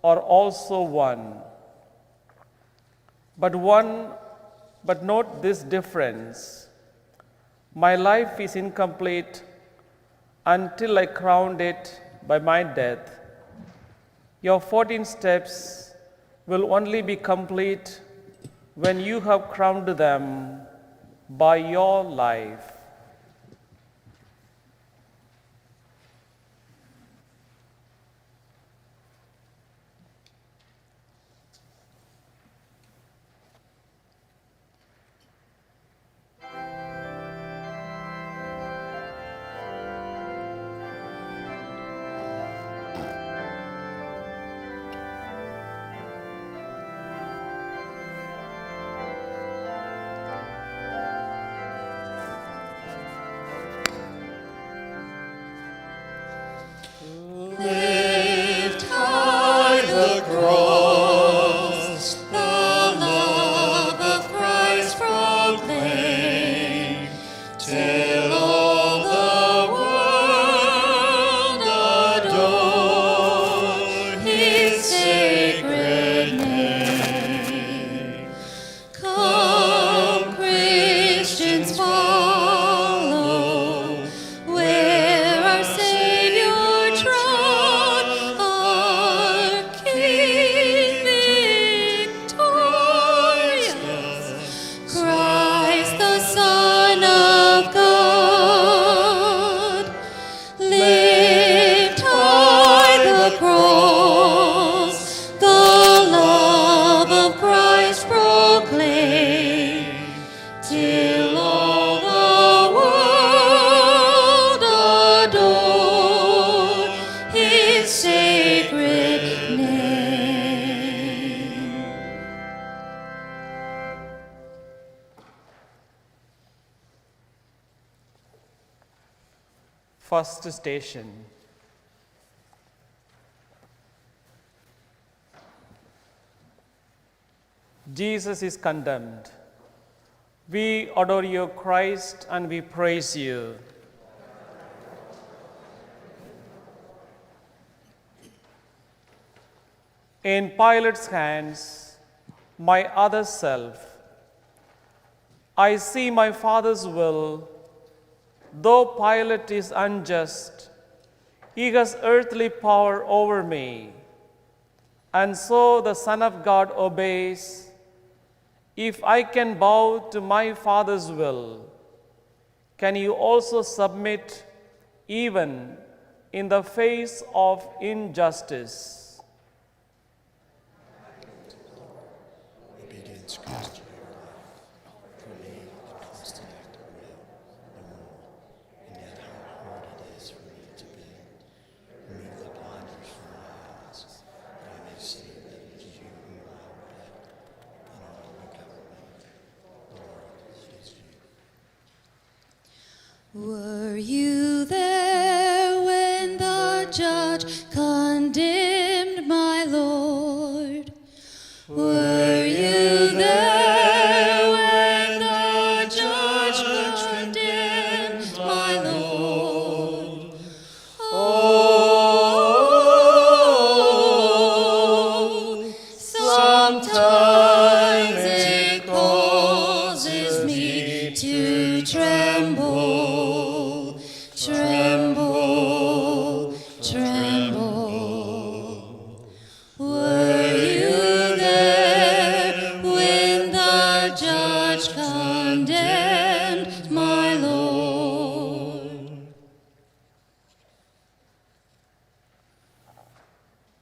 are also one. But note this difference. My life is incomplete until I crowned it by my death. Your 14 steps will only be complete when you have crowned them by your life. Lift high the cross, the love of Christ proclaim, till all the world adore His sacred name. Come, Christians, follow where our Savior trod, our King victorious, Christ the Son of God. Lift high the cross, the love of Christ proclaim, till all the world adore His sacred name. First station. Jesus is condemned. We adore you, Christ, and we praise you. In Pilate's hands, my other self, I see my Father's will. Though Pilate is unjust, he has earthly power over me, and so the Son of God obeys. If I can bow to my Father's will, can you also submit even in the face of injustice? Obedience comes to your life. For me, it costs an act of will, no more. And yet how hard it is for me to bend. Remove the blinders from my eyes, that I may see that it is you whom I obey. And all who cover me. Lord, it is you. Were you there when the judge condemned my Lord? Were you there when the judge condemned my Lord? Oh, sometimes it causes me to tremble, tremble, tremble. Were you there when the judge condemned my Lord?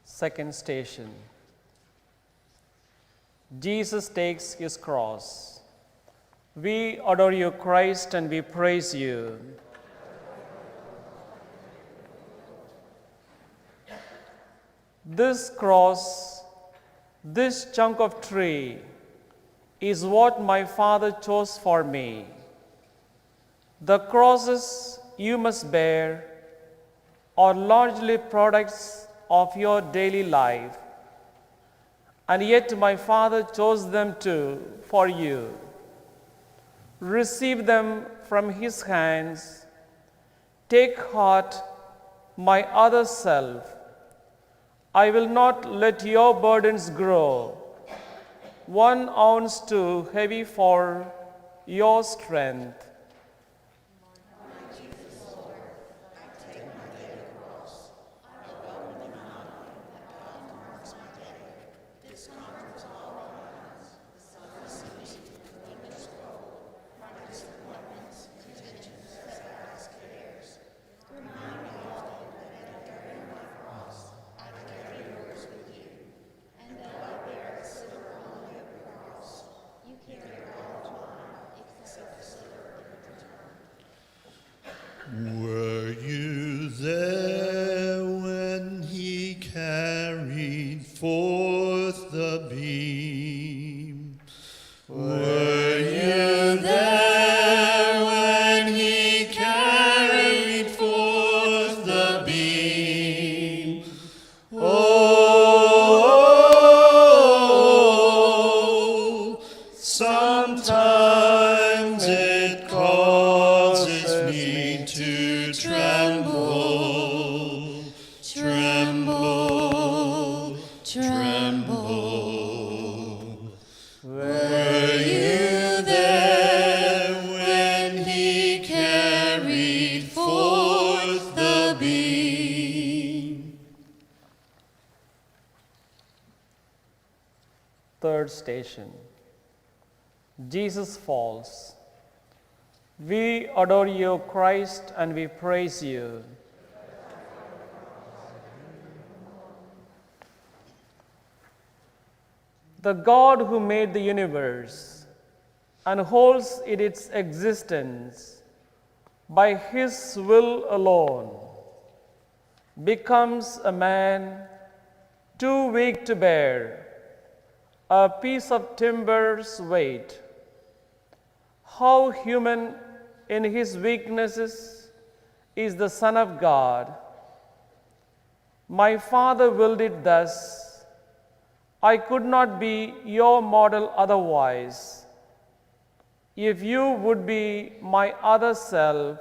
Second station. Jesus takes his cross. We adore you, Christ, and we praise you. This cross, this chunk of tree, is what my Father chose for me. The crosses you must bear are largely products of your daily life, and yet my Father chose them too for you. Receive them from his hands. Take heart, my other self. I will not let your burdens grow 1 ounce too heavy for your strength. Were you there when he carried forth the beam? Were you there when he carried forth the beam? Oh, sometimes it causes me to tremble, tremble, tremble. Were you there when he carried forth the beam? Third station. Jesus falls. We adore you, Christ, and we praise you. The God who made the universe and holds in its existence by his will alone becomes a man too weak to bear a piece of timber's weight. How human in his weaknesses is the Son of God. My Father willed it thus. I could not be your model otherwise. If you would be my other self,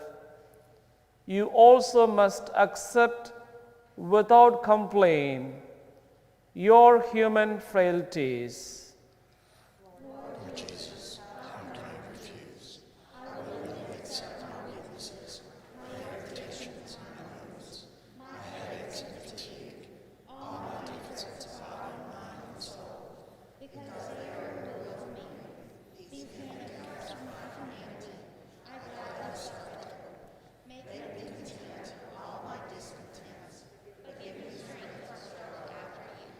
you also must accept without complaint your human frailties. Lord Jesus, how can I refuse? I willingly accept my weaknesses, my irritations and annoyances, my headaches and fatigue, all my deficits of body, mind, and soul, because they are owed to me. These handicaps of my humanity, I gladly accept. Make me content all my discontents, but give me strength to struggle after you.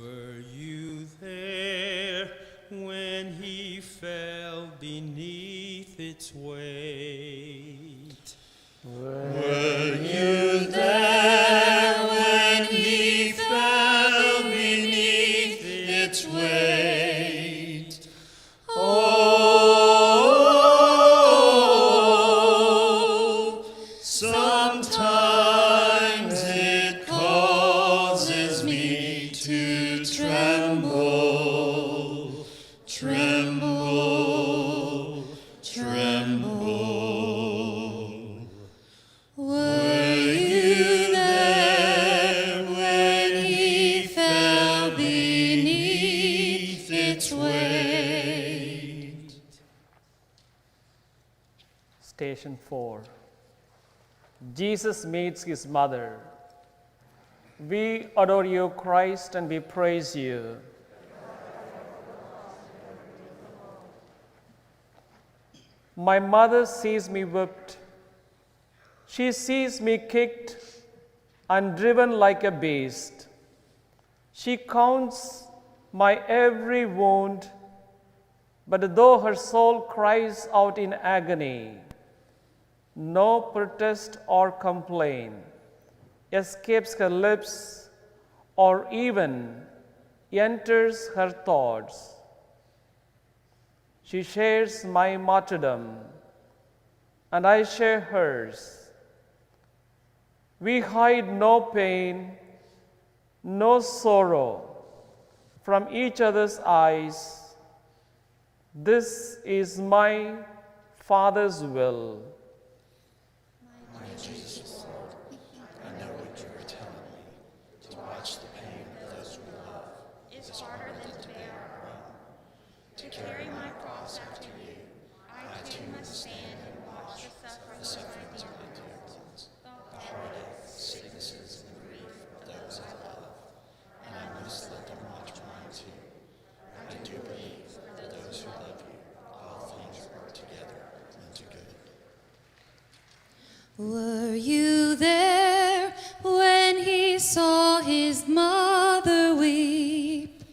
Were you there when he fell beneath its weight? Were you there when he fell beneath its weight? Oh, sometimes it causes me to tremble, tremble, tremble. Were you there when he fell beneath its weight? Station 4. Jesus meets his mother. We adore you, Christ, and we praise you. My mother sees me whipped. She sees me kicked and driven like a beast. She counts my every wound, but though her soul cries out in agony, no protest or complaint escapes her lips or even enters her thoughts. She shares my martyrdom, and I share hers. We hide no pain, no sorrow from each other's eyes. This is my Father's will. My Jesus, Lord, I know what you are telling me. Were you there when he saw his mother weep?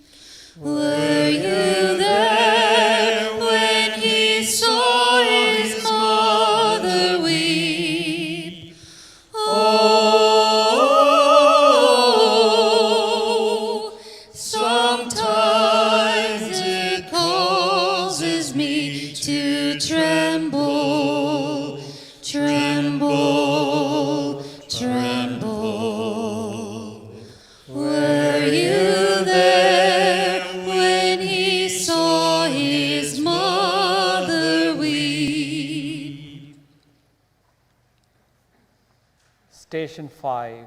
Were you there when he saw his mother weep? Oh, sometimes it causes me to tremble, tremble, tremble. Were you there when he saw his mother weep? Station 5.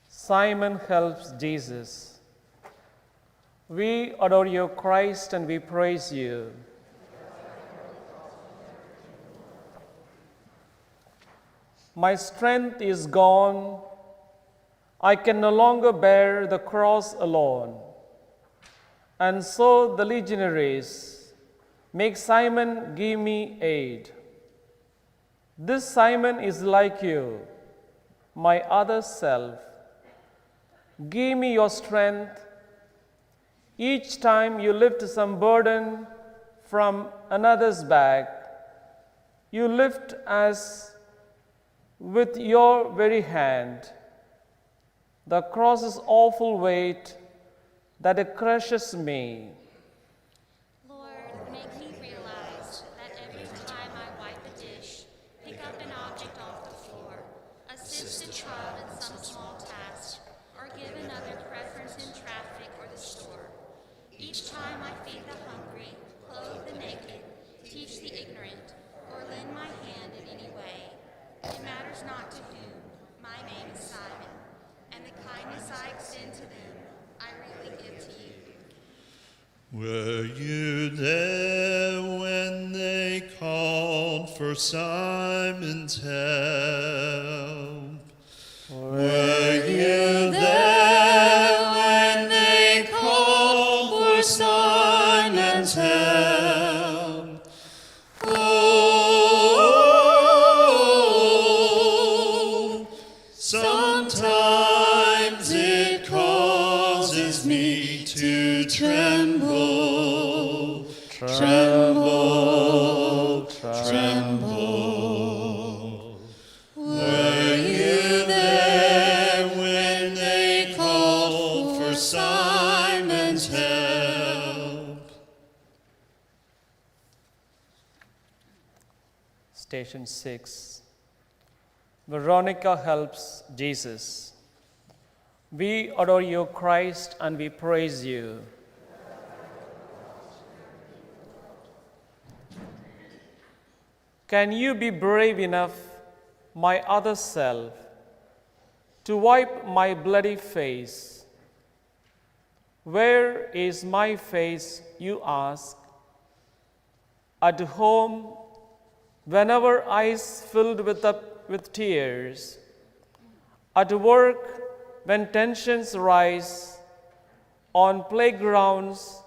Simon helps Jesus. We adore you, Christ, and we praise you. My strength is gone. I can no longer bear the cross alone. And so the legionaries make Simon give me aid. This Simon is like you, my other self. Give me your strength. Each time you lift some burden from another's back, you lift as with your very hand the cross's awful weight that it crushes me. Lord, make me realize that every time I wipe a dish, pick up an object off the floor, assist a child in some small task, or give another preference in traffic or the store. Each time I feed the hungry, clothe the naked, teach the ignorant, or lend my hand in any way, it matters not to whom. My name is Simon, and the kindness I extend to them, I really give to you. Were you there when they called for Simon's help? Were you there when they called for Simon's help? Oh, sometimes it causes me to tremble, tremble, tremble. Were you there when they called for Simon's help? Station 6. Veronica helps Jesus. We adore you, Christ, and we praise you. Can you be brave enough, my other self, to wipe my bloody face? Where is my face, you ask? At home, whenever eyes filled with tears. At work, when tensions rise. On playgrounds,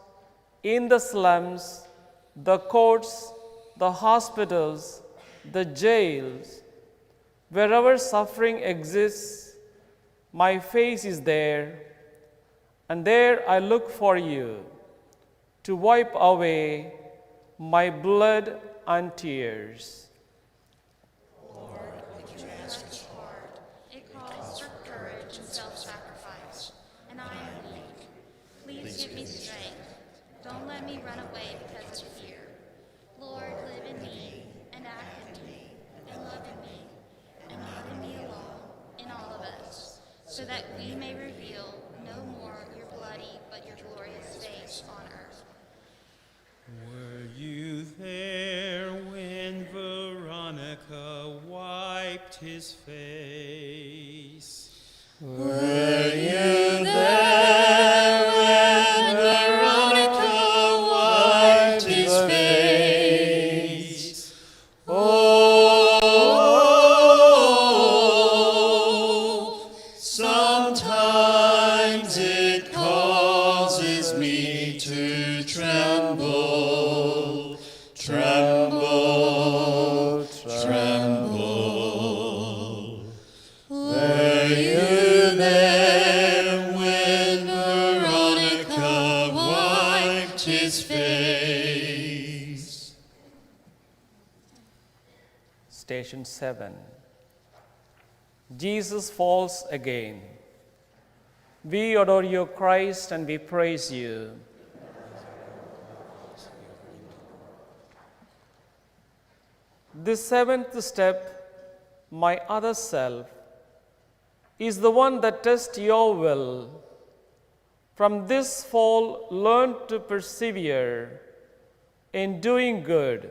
in the slums, the courts, the hospitals, the jails. Wherever suffering exists, my face is there, and there I look for you to wipe away my blood and tears. It calls for courage and self-sacrifice, and I am weak. Please give me strength. Don't let me run away because of fear. Lord, live in me, and act in me, and love in me, and not in me alone, in all of us, so that we may reveal no more your bloody but your glorious face on earth. Were you there when Veronica wiped his face? Were you there when Veronica wiped his face? Oh, sometimes it causes me to tremble, tremble, tremble. Station 7. Jesus falls again. We adore you, Christ, and we praise you. The seventh step, my other self, is the one that tests your will. From this fall, learn to persevere in doing good.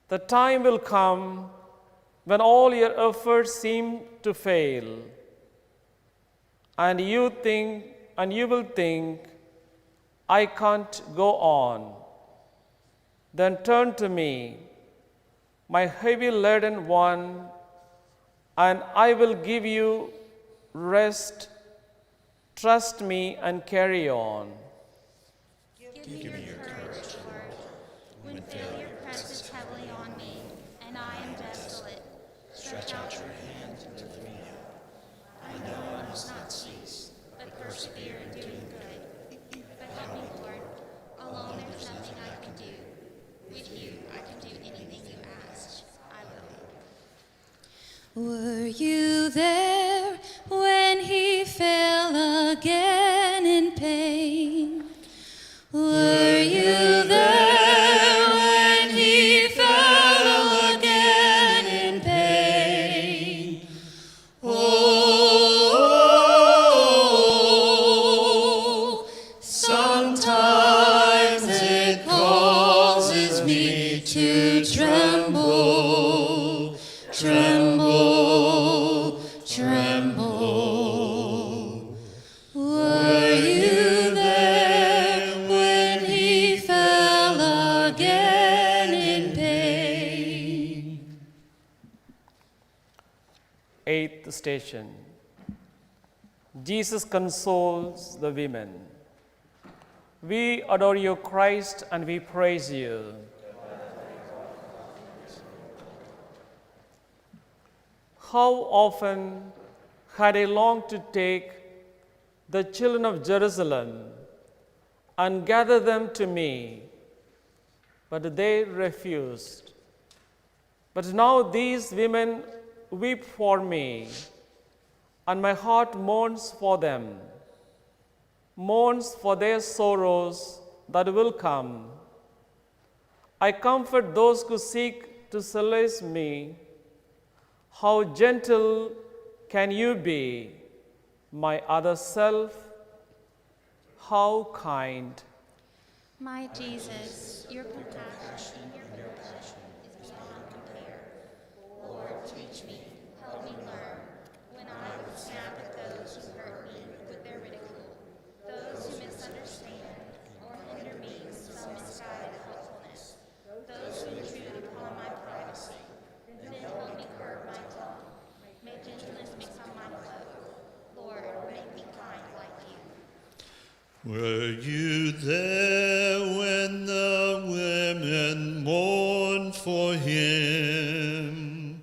The time will come when all your efforts seem to fail, and you will think, I can't go on. Then turn to me, my heavy laden one, and I will give you rest. Trust me and carry on. Give me your courage, Lord, when failure presses heavily on me, and I am desolate. Stretch out your hand to lift me up. I know I must not cease, but persevere in doing good. But help me, Lord. Alone there's nothing I can do. With you, I can do anything you ask. I will. Were you there when he fell again in pain? Were you there when he fell again in pain? Oh, sometimes it causes me to tremble, tremble, tremble. Were you there when he fell again in pain? Eighth station. Jesus consoles the women. We adore you, Christ, and we praise you. How often had I longed to take the children of Jerusalem and gather them to me, but they refused. But now these women weep for me, and my heart mourns for them, mourns for their sorrows that will come. I comfort those who seek to solace me. How gentle can you be, my other self? How kind. My Jesus, your compassion is beyond compare. Lord, teach me, help me learn, when I would snap at those who hurt me with their ridicule, those who misunderstand or hinder me with some misguided helpfulness, those who intrude upon my privacy. Then help me curb my tongue. May gentleness become my cloak. Lord, make me kind like you. Were you there when the women mourned for him?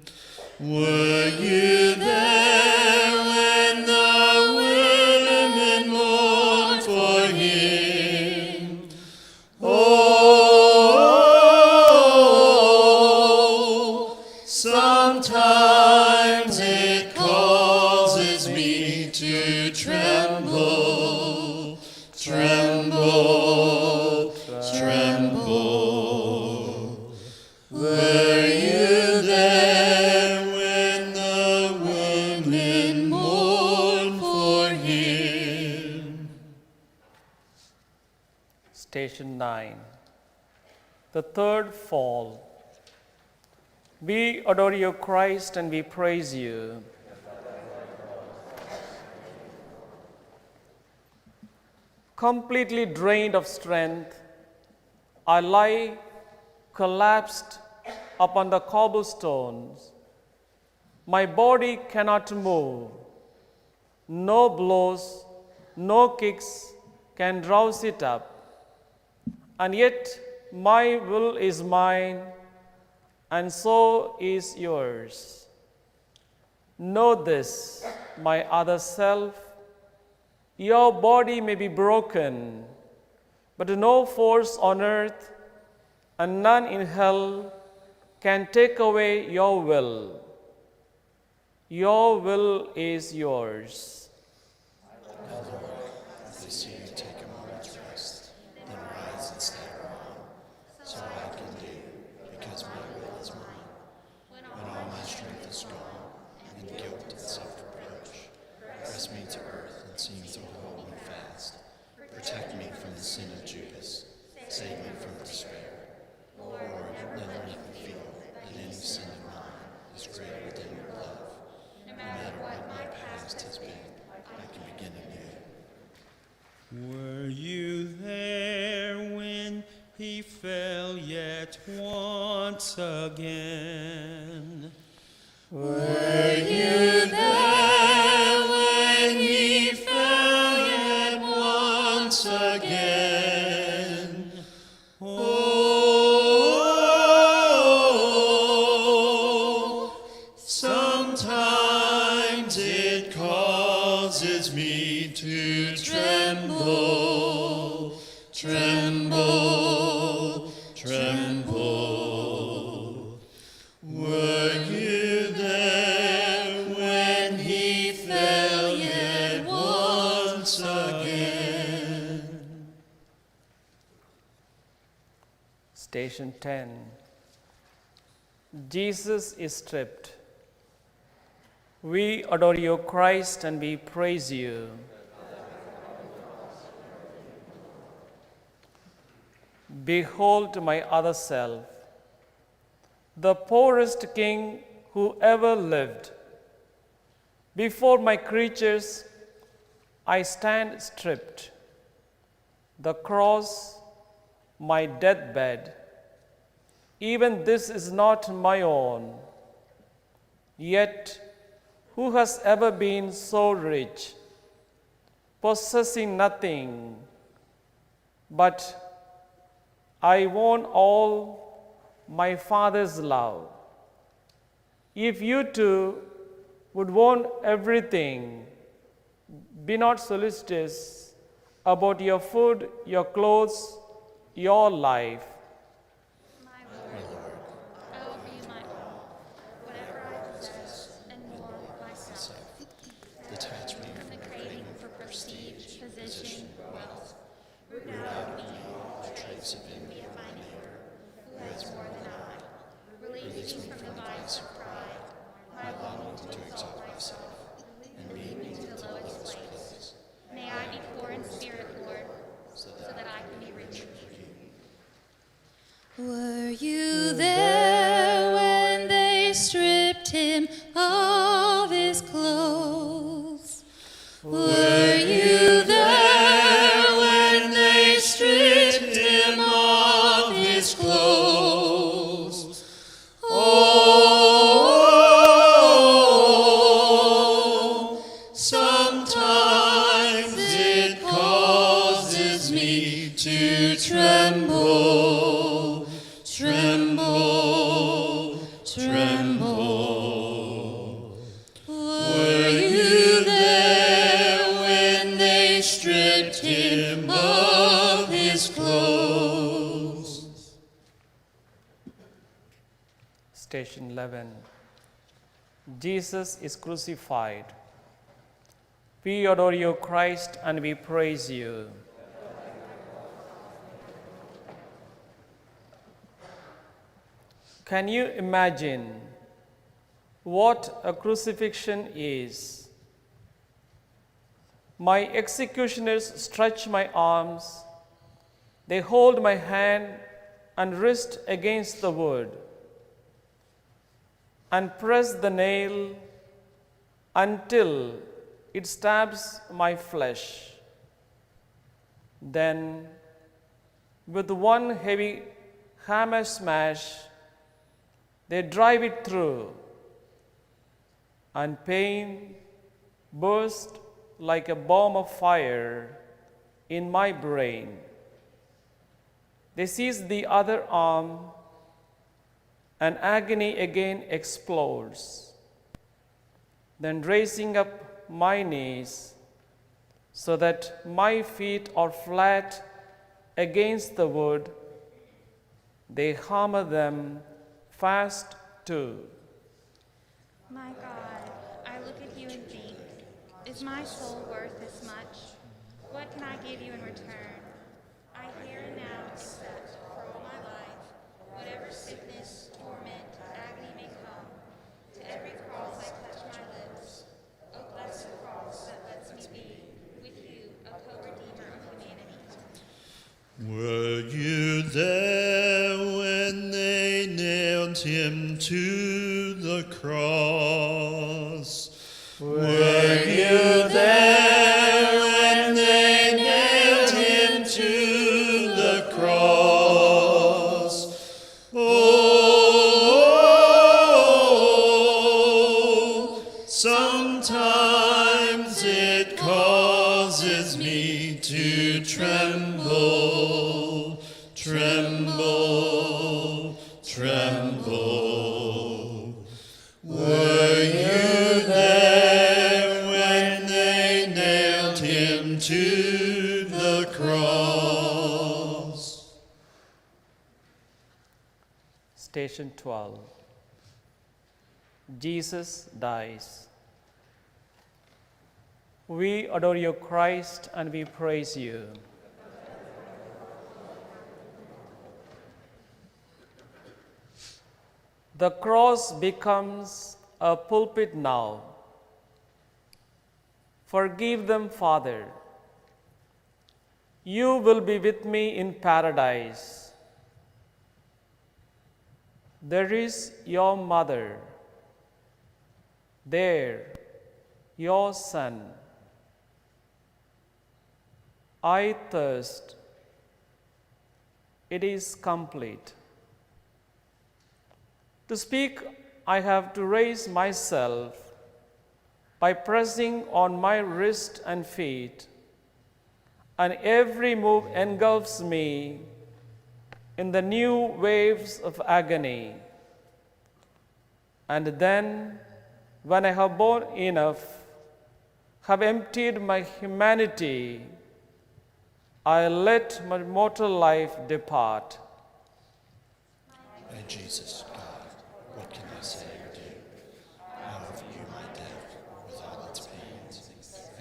Were you there when the women mourned for him? Oh, sometimes it causes me to tremble, tremble, tremble. Were you there when the women mourned for him? Station 9. The third fall. We adore you, Christ, and we praise you. Completely drained of strength, I lie collapsed upon the cobblestones. My body cannot move. No blows, no kicks can rouse it up. And yet my will is mine, and so is yours. Know this, my other self. Your body may be broken, but no force on earth and none in hell can take away your will. Your will is yours. If they see you take a moment's rest, then rise and stagger on. So I can do, because my will is mine. When all my strength is gone, and guilt and self-reproach press me to earth and seem to hold me fast. Protect me from the sin of Judas. Save me from despair. Lord, never let me feel that any sin of mine is greater than your love. No matter what my past has been, I can begin anew. Were you there when he fell yet once again? Were you there when he fell yet once again? Oh, sometimes it causes me to tremble, tremble, tremble. Were you there when he fell yet once again? Station 10. Jesus is stripped. We adore you, Christ, and we praise you. Behold my other self, the poorest king who ever lived. Before my creatures, I stand stripped. The cross, my deathbed, even this is not my own. Yet, who has ever been so rich, possessing nothing, but I want all my Father's love. If you too would want everything, be not solicitous about your food, your clothes, your life. My Lord, I will be my all, whatever I possess, and more myself. Detach me From the craving for prestige, position, wealth. Root out of me all the traits of envy of my neighbor, who has more than I. Release me from the vice of pride, my longing to exalt myself, and lead me to the lowest place. May I be poor in spirit, Lord, so that I can be rich in you. Were you there when they stripped him of his clothes? Were you there when they stripped him of his clothes? Oh, sometimes it causes me to tremble, tremble, tremble. Were you there when they stripped him of his clothes? Station 11. Jesus is crucified. We adore you, Christ, and we praise you. Can you imagine what a crucifixion is? My executioners stretch my arms, they hold my hand and wrist against the wood, and press the nail until it stabs my flesh. Then, with one heavy hammer smash, they drive it through, and pain burst like a bomb of fire in my brain. They seize the other arm, and agony again explodes. Then, raising up my knees so that my feet are flat against the wood, they hammer them Fast 2. My God, I look at you and think, is my soul worth this much? What can I give you in return? I here and now accept for all my life whatever sickness, torment, agony may come. To every cross I touch my lips. Oh, bless the cross that lets me be with you, a co-redeemer of humanity. Were you there when they nailed him to the cross? Were you there when they nailed him to the cross? Oh, sometimes it causes me to tremble, tremble, tremble. Were you there when they nailed him to the cross? Station 12. Jesus dies. We adore you, Christ, and we praise you. The cross becomes a pulpit now. Forgive them, Father. You will be with me in paradise. There is your mother. There, your son. I thirst. It is complete. To speak, I have to raise myself by pressing on my wrist and feet, and every move engulfs me in the new waves of agony. And then, when I have borne enough, have emptied my humanity, I let my mortal life depart. My Jesus, God, what can I say or do? I offer you my death with all its pains,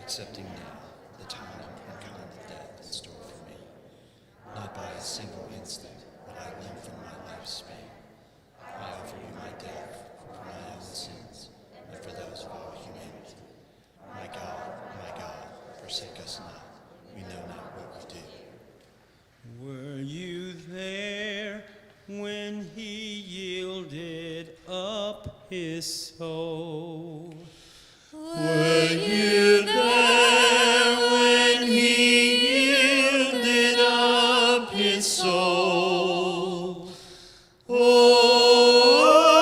accepting now the time and kind of death in store for me. Not by a single instant will I limp from my life's span. I offer you my death for my own sins and for those of all humanity. My God, forsake us not. We know not what we do. Were you there when he yielded up his soul? Were you there when he yielded up his soul? Oh,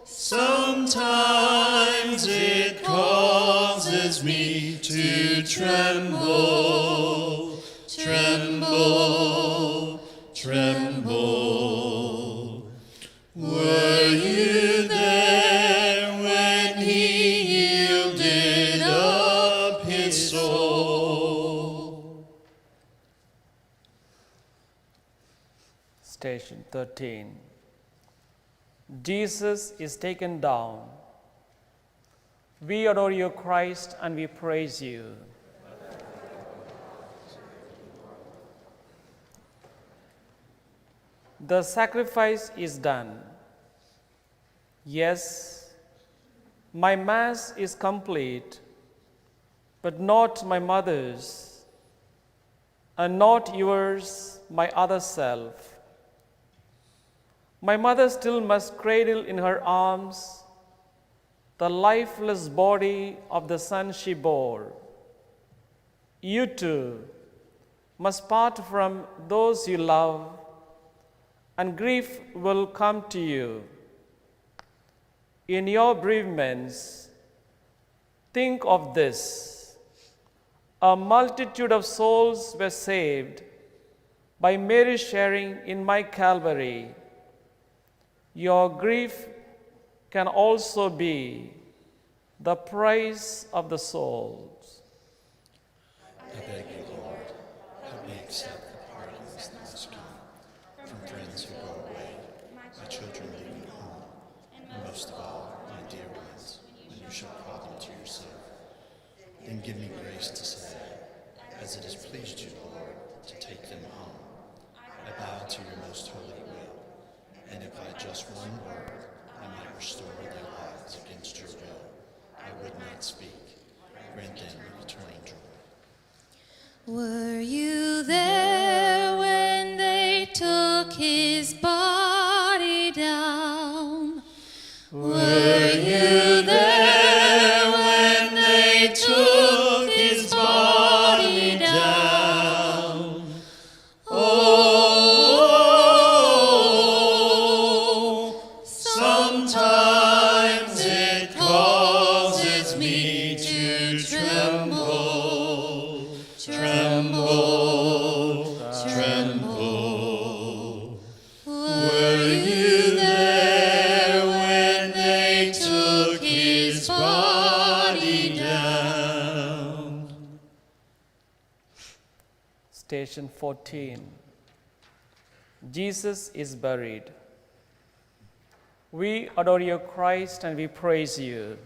sometimes it causes me to tremble, tremble, tremble. Were you there when he yielded up his soul? Station 13. Jesus is taken down. We adore you, Christ, and we praise you. The sacrifice is done. Yes, my Mass is complete, but not my mother's, and not yours, my other self. My mother still must cradle in her arms the lifeless body of the son she bore. You too must part from those you love, and grief will come to you. In your bereavements, think of this. A multitude of souls were saved by Mary sharing in my Calvary. Your grief can also be the price of the souls. I beg you, Lord, help me accept the pardons that must come from friends just one word, I might restore their lives against your will. I would not speak. Grant them eternal joy. Were you there when they took his body down? Were you there when they took his body down? Oh, sometimes it causes me to tremble, tremble, tremble. Were you there when they took his body down? Station 14. Jesus is buried. We adore you, Christ, and we praise you.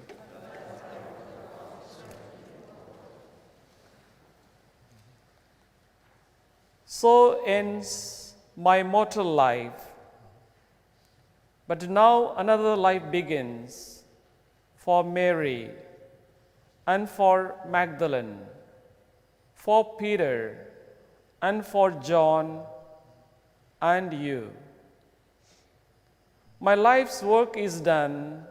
So ends my mortal life. But now another life begins for Mary and for Magdalene, for Peter and for John and you. My life's work is done,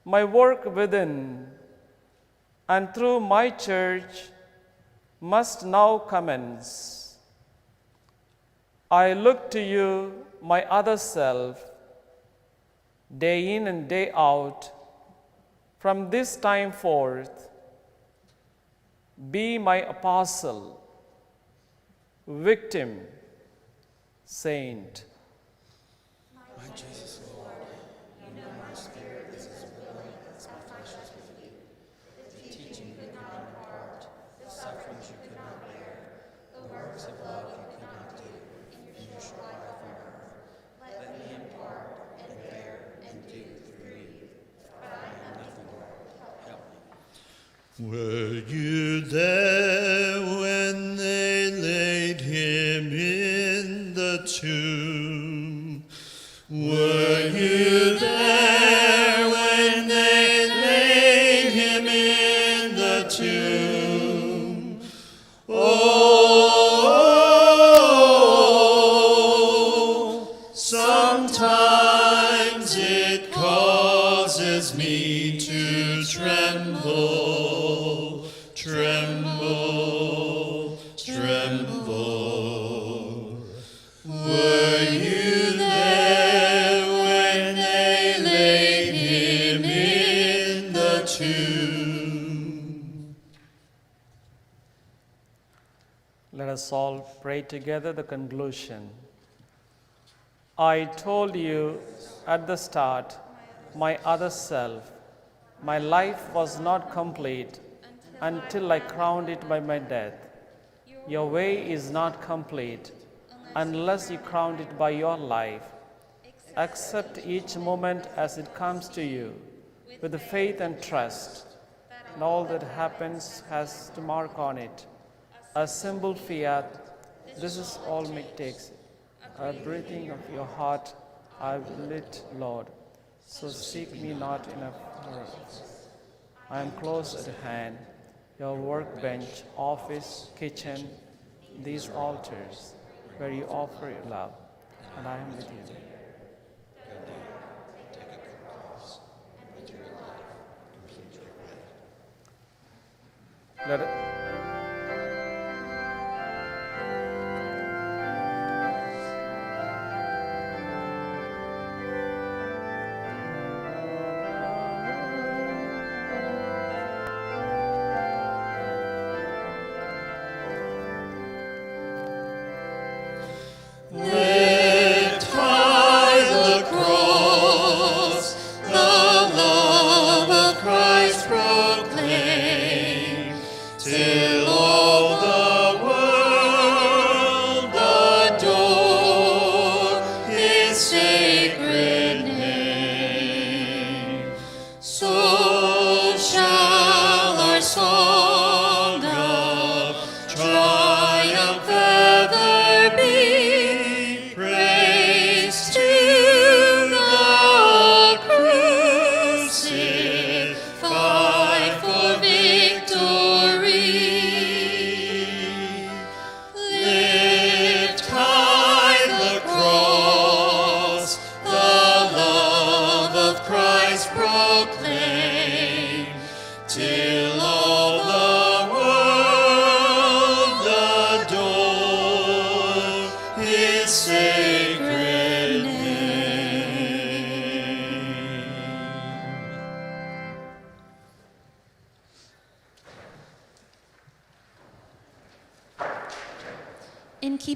my work within and through my church must now commence. I look to you, my other self, day in and day out, from this time forth. Be my apostle, victim, saint. My Jesus, Lord, you know my spirit is as willing as my flesh is with you. The teaching you could not impart, the sufferings you could not bear, the works of love you could not do in your short life on earth. Let me impart and bear and do through you. But I have nothing more. Help me. Were you there when they laid him in the tomb? Were you there when they laid him in the tomb? Oh, sometimes it causes me to tremble, tremble, tremble. Were you there when they laid him in the tomb? Let us all pray together the conclusion. I told you at the start, my other self, my life was not complete until I crowned it by my death. Your way is not complete unless you crowned it by your life. Accept each moment as it comes to you with the faith and trust, and all that happens has to mark on it a simple fiat. This is all it takes. A breathing of your heart, I will it, Lord. So seek me not in a furrow. I am close at hand, your workbench, office, kitchen, these altars, where you offer your love, and I am with you. Let it, Lit by the cross, the love of Christ proclaim, till all the world adore his sacred name. So shall our song of triumph ever be. Praise to the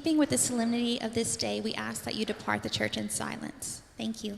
keeping with the solemnity of this day, we ask that you depart the church in silence. Thank you.